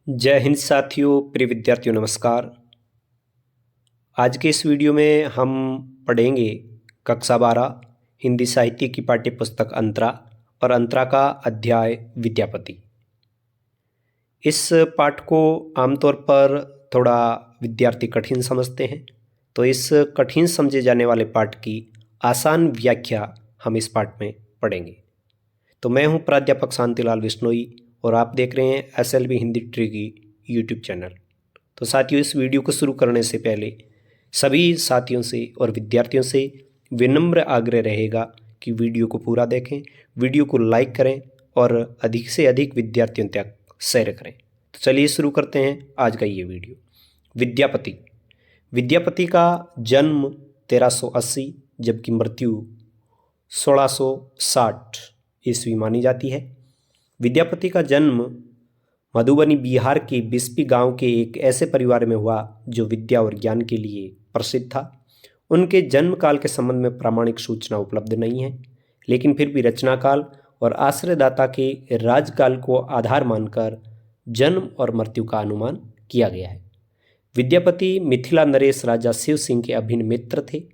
जय हिंद साथियों, प्रिय विद्यार्थियों नमस्कार। आज के इस वीडियो में हम पढ़ेंगे कक्षा 12 हिंदी साहित्य की पाठ्य पुस्तक अंतरा और अंतरा का अध्याय विद्यापति। इस पाठ को आमतौर पर थोड़ा विद्यार्थी कठिन समझते हैं, तो इस कठिन समझे जाने वाले पाठ की आसान व्याख्या हम इस पाठ में पढ़ेंगे। तो मैं हूं प्राध्यापक शांतिलाल बिश्नोई और आप देख रहे हैं SLB Hindi tricky YouTube channel. तो साथियों, इस वीडियो को शुरू करने से पहले सभी साथियों से और विद्यार्थियों से विनम्र आग्रह रहेगा कि वीडियो को पूरा देखें, वीडियो को लाइक करें और अधिक से अधिक विद्यार्थियों तक शेयर करें। तो चलिए शुरू करते हैं आज का ये वीडियो। विद्यापति विद्यापति का जन्म 1380 जबकि मृत्यु 1660 ईस्वी मानी जाती है। विद्यापति का जन्म मधुबनी बिहार के बिस्पी गांव के एक ऐसे परिवार में हुआ जो विद्या और ज्ञान के लिए प्रसिद्ध था। उनके जन्म काल के संबंध में प्रामाणिक सूचना उपलब्ध नहीं है, लेकिन फिर भी रचना काल और आश्रयदाता के राजकाल को आधार मानकर जन्म और मृत्यु का अनुमान किया गया है। विद्यापति मिथिला नरेश राजा शिव सिंह के अभिन्न मित्र थे,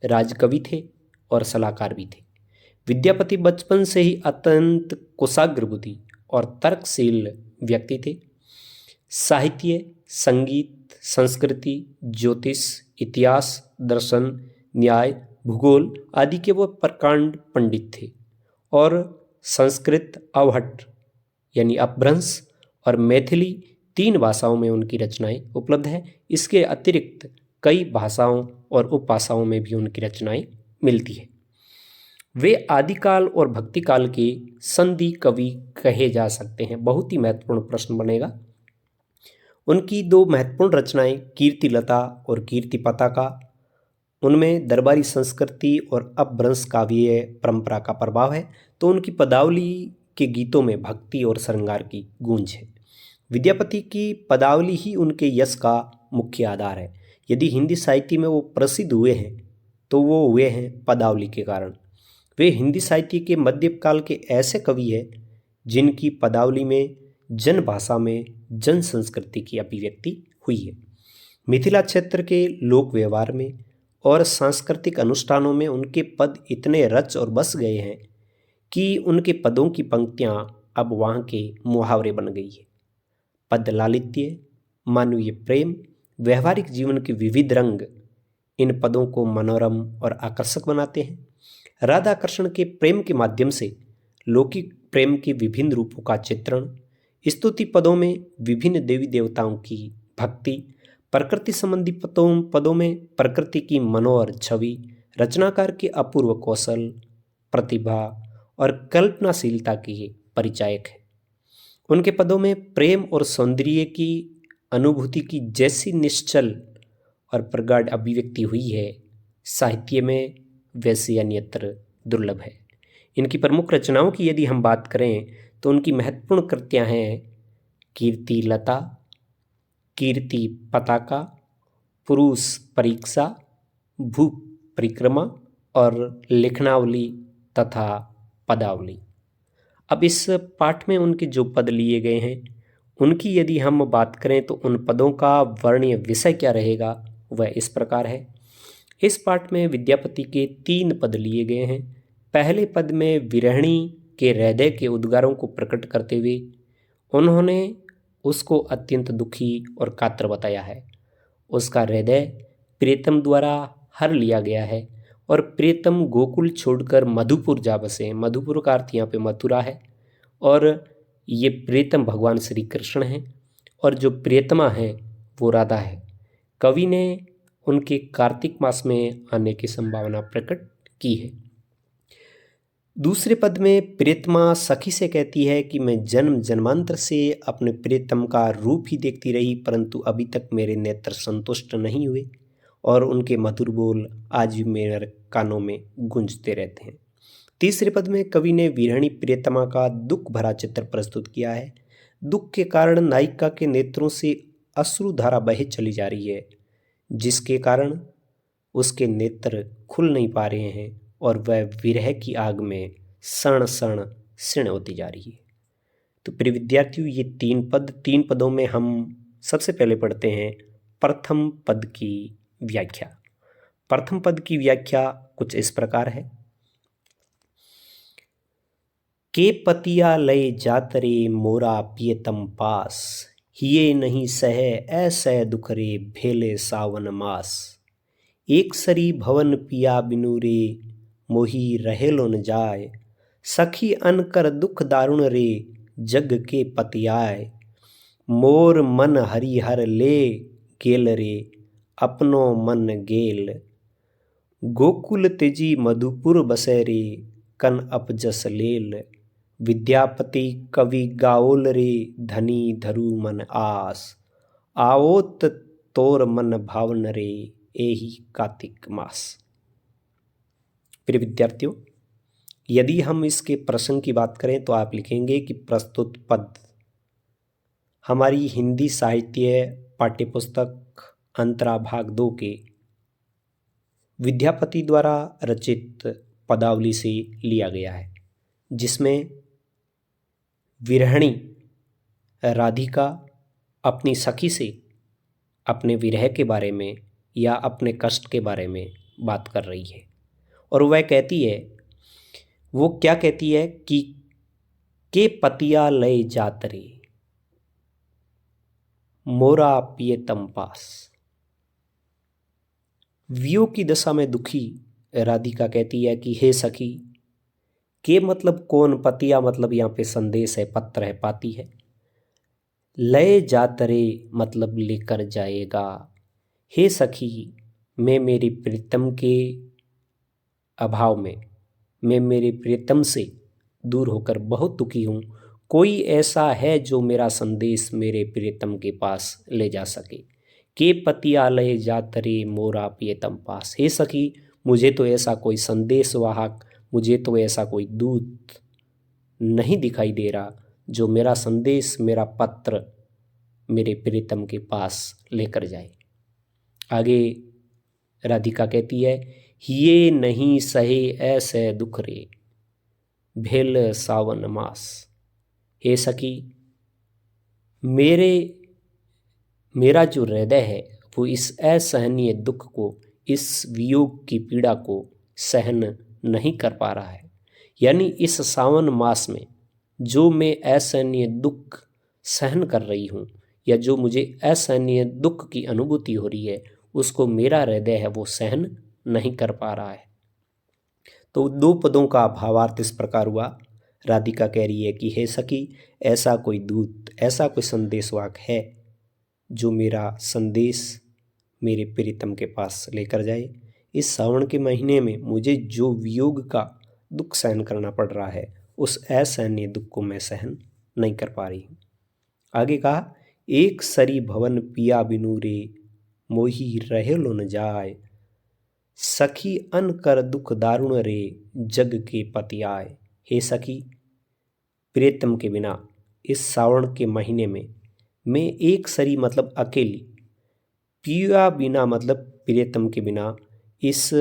राजकवि थे और सलाहकार भी थे। विद्यापति बचपन से ही अत्यंत कुशाग्र बुद्धि और तर्कशील व्यक्ति थे। साहित्य, संगीत, संस्कृति, ज्योतिष, इतिहास, दर्शन, न्याय, भूगोल आदि के वो प्रकांड पंडित थे और संस्कृत, अवहट्ट यानी अपभ्रंश और मैथिली 3 भाषाओं में उनकी रचनाएं उपलब्ध है। इसके अतिरिक्त कई भाषाओं और उपभाषाओं में भी उनकी रचनाएं मिलती है। वे आदिकाल और भक्तिकाल के संधि कवि कहे जा सकते हैं। बहुत ही महत्वपूर्ण प्रश्न बनेगा। उनकी 2 महत्वपूर्ण रचनाएं कीर्तिलता और कीर्ति पताका, उनमें दरबारी संस्कृति और अपभ्रंश काव्य परंपरा का प्रभाव है, तो उनकी पदावली के गीतों में भक्ति और श्रृंगार की गूंज है। विद्यापति की पदावली ही उनके यश का मुख्य आधार है। यदि हिंदी साहित्य में वो प्रसिद्ध हुए हैं तो वो हुए हैं पदावली के कारण। वे हिंदी साहित्य के मध्यकाल के ऐसे कवि हैं जिनकी पदावली में जन भाषा में जन संस्कृति की अभिव्यक्ति हुई है। मिथिला क्षेत्र के लोक व्यवहार में और सांस्कृतिक अनुष्ठानों में उनके पद इतने रच और बस गए हैं कि उनके पदों की पंक्तियां अब वहाँ के मुहावरे बन गई है। पद लालित्य, मानवीय प्रेम, व्यवहारिक जीवन के विविध रंग इन पदों को मनोरम और आकर्षक बनाते हैं। राधा कृष्ण के प्रेम के माध्यम से लौकिक प्रेम के विभिन्न रूपों का चित्रण, स्तुति पदों में विभिन्न देवी देवताओं की भक्ति, प्रकृति संबंधी पदों में प्रकृति की मनोहर छवि, रचनाकार के अपूर्व कौशल, प्रतिभा और कल्पनाशीलता की परिचायक है। उनके पदों में प्रेम और सौंदर्य की अनुभूति की जैसी निश्चल और प्रगाढ़ अभिव्यक्ति हुई है, साहित्य में वैसी अन्यत्र दुर्लभ है। इनकी प्रमुख रचनाओं की यदि हम बात करें तो उनकी महत्वपूर्ण कृतियां हैं कीर्तिलता, कीर्ति पताका, पुरुष परीक्षा, भू परिक्रमा और लेखनावली तथा पदावली। अब इस पाठ में उनके जो पद लिए गए हैं उनकी यदि हम बात करें तो उन पदों का वर्णीय विषय क्या रहेगा वह इस प्रकार है। इस पाठ में विद्यापति के 3 पद लिए गए हैं। पहले पद में विरहिणी के हृदय के उद्गारों को प्रकट करते हुए उन्होंने उसको अत्यंत दुखी और कातर बताया है। उसका हृदय प्रियतम द्वारा हर लिया गया है और प्रियतम गोकुल छोड़कर मधुपुर जा बसे। मधुपुर का अर्थ यहाँ पे मथुरा है और ये प्रियतम भगवान श्री कृष्ण हैं और जो प्रियतमा है वो राधा है। कवि ने उनके कार्तिक मास में आने की संभावना प्रकट की है। दूसरे पद में प्रियतमा सखी से कहती है कि मैं जन्म जन्मांतर से अपने प्रियतम का रूप ही देखती रही, परंतु अभी तक मेरे नेत्र संतुष्ट नहीं हुए और उनके मधुर बोल आज भी मेरे कानों में गूंजते रहते हैं। तीसरे पद में कवि ने विरहिणी प्रियतमा का दुख भरा चित्र प्रस्तुत किया है। दुख के कारण नायिका के नेत्रों से अश्रुधारा बहे चली जा रही है, जिसके कारण उसके नेत्र खुल नहीं पा रहे हैं और वह विरह की आग में क्षण क्षण क्षीण होती जा रही है। तो प्रिय विद्यार्थियों, ये तीन पदों में हम सबसे पहले पढ़ते हैं प्रथम पद की व्याख्या। प्रथम पद की व्याख्या कुछ इस प्रकार है। के पतिया लय जातरे मोरा पियतम पास, हिये नहीं सहे ऐसे दुख रे भेले सावन मास। एक सरी भवन पिया बिनु रे मोही रहेलो न जाय, सखी अनकर दुख दारुण रे जग के पतियाय। मोर मन हरिहर ले गेल रे अपनो मन गेल, गोकुल तेजी मधुपुर बसे रे कन अपजस लेल। विद्यापति कवि गाओल रे धनी धरु मन आस, आवोत तोर मन भावन रे एही कार्तिक मास। प्रिय विद्यार्थियों, यदि हम इसके प्रसंग की बात करें तो आप लिखेंगे कि प्रस्तुत पद हमारी हिंदी साहित्य पाठ्यपुस्तक अंतरा भाग 2 के विद्यापति द्वारा रचित पदावली से लिया गया है, जिसमें विरहिणी राधिका अपनी सखी से अपने विरह के बारे में या अपने कष्ट के बारे में बात कर रही है। और वह कहती है, वो क्या कहती है कि के पतिया लय जातरे मोरा पियतम पास। वियोग की दशा में दुखी राधिका कहती है कि हे सखी, के मतलब कौन, पतिया मतलब यहाँ पे संदेश है, पत्र है, पाती है। लय जातरे मतलब लेकर जाएगा। हे सखी, मैं मेरी प्रीतम के अभाव में, मैं मेरे प्रीतम से दूर होकर बहुत दुखी हूँ। कोई ऐसा है जो मेरा संदेश मेरे प्रीतम के पास ले जा सके। के पतिया लय जातरे मोरा प्रीतम पास। हे सखी, मुझे तो ऐसा कोई संदेश वाहक, मुझे तो ऐसा कोई दूत नहीं दिखाई दे रहा जो मेरा संदेश, मेरा पत्र मेरे प्रीतम के पास लेकर जाए। आगे राधिका कहती है, हिये नहीं सहे ऐसे दुख रे भेल सावन मास। हे सखी, मेरा जो हृदय है वो इस असहनीय दुख को, इस वियोग की पीड़ा को सहन नहीं कर पा रहा है। यानी इस सावन मास में जो मैं असहनीय दुख सहन कर रही हूँ, या जो मुझे असहनीय दुख की अनुभूति हो रही है, उसको मेरा हृदय है वो सहन नहीं कर पा रहा है। तो 2 पदों का भावार्थ इस प्रकार हुआ। राधिका कह रही है कि हे सखी, ऐसा कोई दूत, ऐसा कोई संदेशवाहक है जो मेरा संदेश मेरे प्रीतम के पास लेकर जाए। इस सावन के महीने में मुझे जो वियोग का दुख सहन करना पड़ रहा है, उस असहनीय दुख को मैं सहन नहीं कर पा रही हूँ। आगे कहा, एक सरी भवन पिया बिनु रे मोही रहेलो न जाय, सखी अन कर दुख दारुण रे जग के पतियाय। हे सखी, प्रीतम के बिना इस सावन के महीने में मैं एक सरी मतलब अकेली, पिया बिना मतलब प्रीतम के बिना इस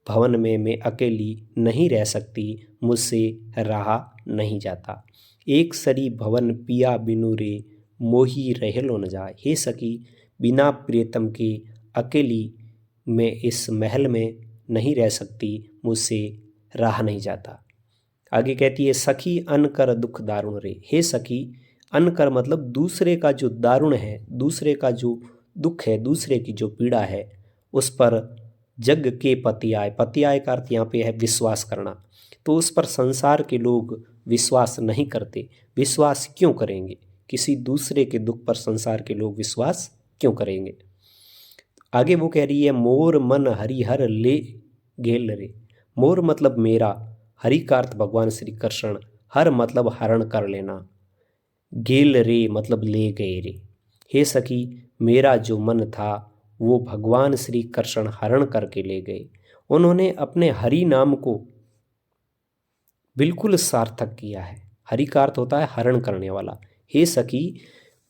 भवन में मैं अकेली नहीं रह सकती, मुझसे रहा नहीं जाता। एक सरी भवन पिया बिनु रे मोही रहेलो न जाए। हे सखी, बिना प्रीतम के अकेली मैं इस महल में नहीं रह सकती, मुझसे रहा नहीं जाता। आगे कहती है, सखी अनकर दुख दारुण रे। हे सखी, अनकर मतलब दूसरे का जो दारुण है, दूसरे का जो दुख है, दूसरे की जो पीड़ा है, उस पर जग के पतियाय। पतियाय का अर्थ यहाँ पे है विश्वास करना। तो उस पर संसार के लोग विश्वास नहीं करते। विश्वास क्यों करेंगे? किसी दूसरे के दुख पर संसार के लोग विश्वास क्यों करेंगे? आगे वो कह रही है, मोर मन हरिहर ले गेल रे। मोर मतलब मेरा, हरि का अर्थ भगवान श्री कृष्ण, हर मतलब हरण कर लेना, गेल रे मतलब ले गए रे। हे सखी, मेरा जो मन था वो भगवान श्री कृष्ण हरण करके ले गए। उन्होंने अपने हरि नाम को बिल्कुल सार्थक किया है। हरि का अर्थ होता है हरण करने वाला। हे सखी,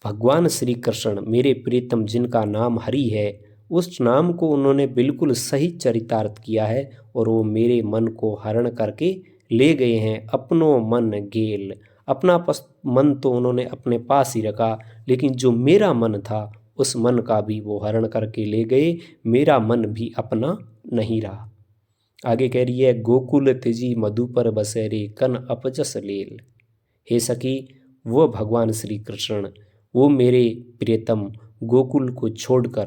भगवान श्री कृष्ण मेरे प्रीतम जिनका नाम हरि है, उस नाम को उन्होंने बिल्कुल सही चरितार्थ किया है और वो मेरे मन को हरण करके ले गए हैं। अपनो मन गेल, अपना मन तो उन्होंने अपने पास ही रखा, लेकिन जो मेरा मन था उस मन का भी वो हरण करके ले गए, मेरा मन भी अपना नहीं रहा। आगे कह रही है, गोकुल त्यजी मधु पर बसेरे कन अपजस लेल। हे सखी, वो भगवान श्री कृष्ण, वो मेरे प्रियतम गोकुल को छोड़कर,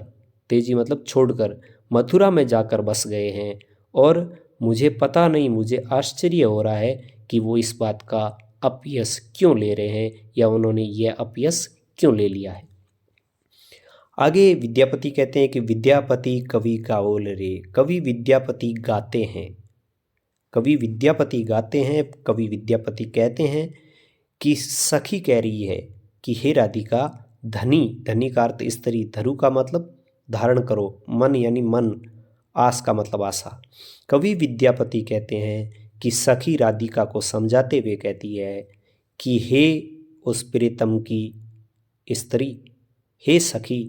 तेजी मतलब छोड़कर, मथुरा में जाकर बस गए हैं। और मुझे पता नहीं, मुझे आश्चर्य हो रहा है कि वो इस बात का अपयश क्यों ले रहे हैं, या उन्होंने यह अपयश क्यों ले लिया है। आगे विद्यापति कहते हैं कि विद्यापति कवि गाओल रे। कवि विद्यापति गाते हैं, कवि विद्यापति गाते हैं, कवि विद्यापति कहते हैं कि सखी कह रही है कि हे राधिका, धनी, धनी का अर्थ स्त्री, धरु का मतलब धारण करो, मन यानी मन, आस का मतलब आशा। कवि विद्यापति कहते हैं कि सखी राधिका को समझाते हुए कहती है कि हे उस प्रियतम की स्त्री, हे सखी,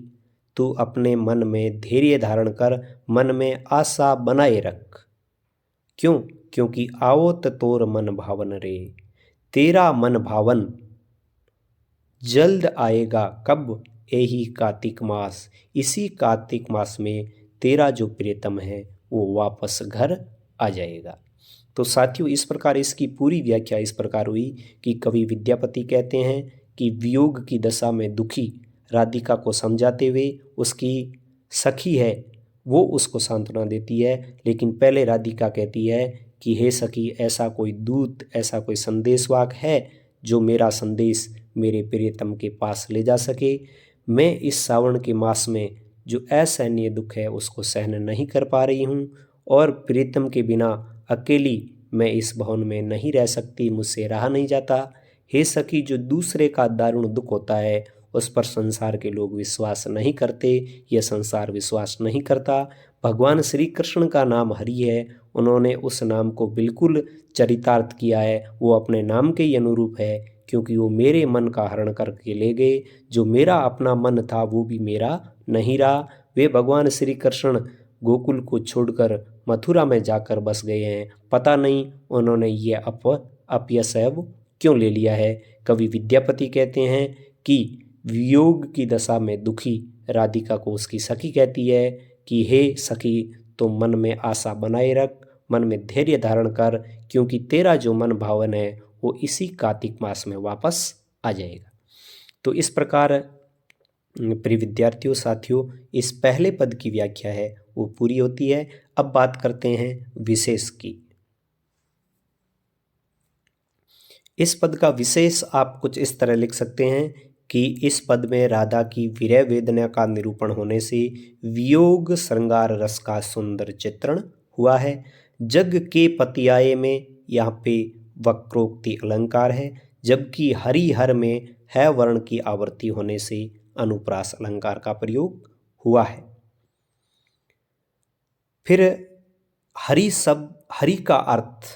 तू अपने मन में धैर्य धारण कर, मन में आशा बनाए रख। क्यों? क्योंकि आवत तोर मन भावन रे। तेरा मन भावन जल्द आएगा, कब? यही कार्तिक मास, इसी कार्तिक मास में तेरा जो प्रियतम है वो वापस घर आ जाएगा। तो साथियों, इस प्रकार इसकी पूरी व्याख्या इस प्रकार हुई कि कवि विद्यापति कहते हैं कि वियोग की दशा में दुखी राधिका को समझाते हुए उसकी सखी है वो उसको सांत्वना देती है, लेकिन पहले राधिका कहती है कि हे सखी, ऐसा कोई दूत, ऐसा कोई संदेशवाहक है जो मेरा संदेश मेरे प्रियतम के पास ले जा सके। मैं इस सावन के मास में जो असहनीय दुख है उसको सहन नहीं कर पा रही हूँ, और प्रियतम के बिना अकेली मैं इस भवन में नहीं रह सकती, मुझसे रहा नहीं जाता। हे सखी, जो दूसरे का दारुण दुख होता है उस पर संसार के लोग विश्वास नहीं करते, यह संसार विश्वास नहीं करता। भगवान श्री कृष्ण का नाम हरि है, उन्होंने उस नाम को बिल्कुल चरितार्थ किया है, वो अपने नाम के ही अनुरूप है, क्योंकि वो मेरे मन का हरण करके ले गए। जो मेरा अपना मन था वो भी मेरा नहीं रहा। वे भगवान श्री कृष्ण गोकुल को छोड़कर मथुरा में जाकर बस गए हैं, पता नहीं उन्होंने ये अपयश है वो क्यों ले लिया है। कवि विद्यापति कहते हैं कि वियोग की दशा में दुखी राधिका को उसकी सखी कहती है कि हे सखी, तुम मन में आशा बनाए रख, मन में धैर्य धारण कर, क्योंकि तेरा जो मन भावन है वो इसी कार्तिक मास में वापस आ जाएगा। तो इस प्रकार प्रिय विद्यार्थियों, साथियों, इस पहले पद की व्याख्या है वो पूरी होती है। अब बात करते हैं विशेष की। इस पद का विशेष आप कुछ इस तरह लिख सकते हैं कि इस पद में राधा की विरह वेदना का निरूपण होने से वियोग श्रृंगार रस का सुंदर चित्रण हुआ है। जग के पतियाये में यहाँ पे वक्रोक्ति अलंकार है, जबकि हरिहर में है वर्ण की आवृत्ति होने से अनुप्रास अलंकार का प्रयोग हुआ है। फिर हरि शब्द, हरि का अर्थ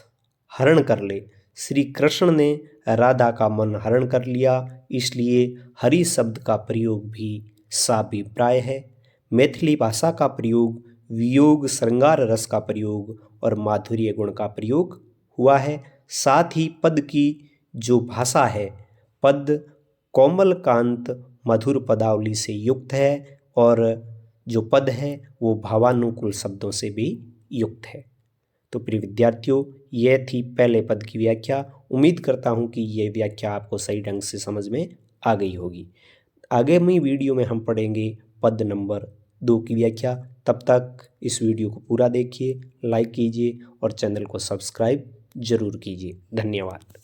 हरण कर ले। श्री कृष्ण ने राधा का मन हरण कर लिया, इसलिए हरि शब्द का प्रयोग भी साभिप्राय है। मैथिली भाषा का प्रयोग वियोग श्रृंगार रस का प्रयोग और माधुर्य गुण का प्रयोग हुआ है। साथ ही पद की जो भाषा है, पद कोमल कांत मधुर पदावली से युक्त है, और जो पद है वो भावानुकूल शब्दों से भी युक्त है। तो प्रिय विद्यार्थियों, यह थी पहले पद की व्याख्या। उम्मीद करता हूँ कि ये व्याख्या आपको सही ढंग से समझ में आ गई होगी। आगामी वीडियो में हम पढ़ेंगे पद नंबर 2 की व्याख्या। तब तक इस वीडियो को पूरा देखिए, लाइक कीजिए और चैनल को सब्सक्राइब जरूर कीजिए। धन्यवाद।